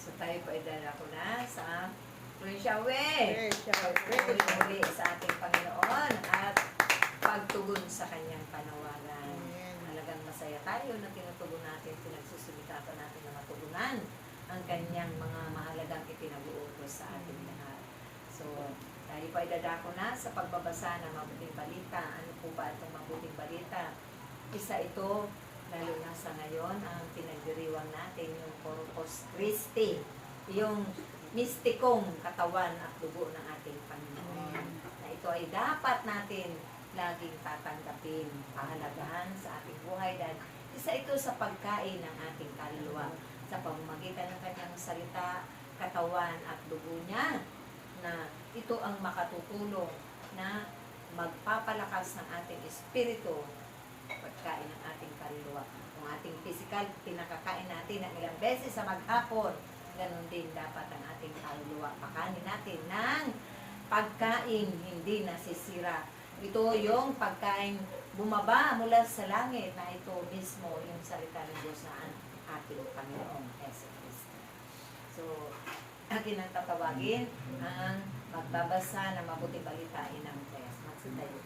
So tayo po ay dalako na sa Praise Yahweh. Muli sa ating Panginoon at pagtugon sa kanyang panawagan. Talagang masaya tayo na tinutugon natin, pinagsusumikatan natin na matugunan ang kanyang mga mahalagang ipinag-uutos sa ating lahat. So, tayo po ay dadako na sa pagbabasa ng mabuting balita. Ano po ba itong mabuting balita? Isa ito, lalo na sa ngayon, ang pinagdiriwang natin, yung Corpus Christi, yung mistikong katawan at dugo ng ating Panginoon. Na ito ay dapat natin laging tatanggapin, pahalagahan sa ating buhay dahil isa ito sa pagkain ng ating kaluluwa sa pamamagitan ng kanyang salita, katawan at dugo niya na ito ang makatutulong na magpapalakas ng ating espiritu pagkain ng ating kaluluwa. Kung ating physical, pinakakain natin ng ilang beses sa maghapon, ganun din dapat ang ating kaluluwa. Pakanin natin ng pagkain hindi nasisira. Ito yung pagkain bumaba mula sa langit na ito mismo yung salita ng Diyos na ating Panginoong Jesus Cristo. So, akin ang tatawagin ang magbabasa ng mabuting balita ng Diyos. Magsitayo.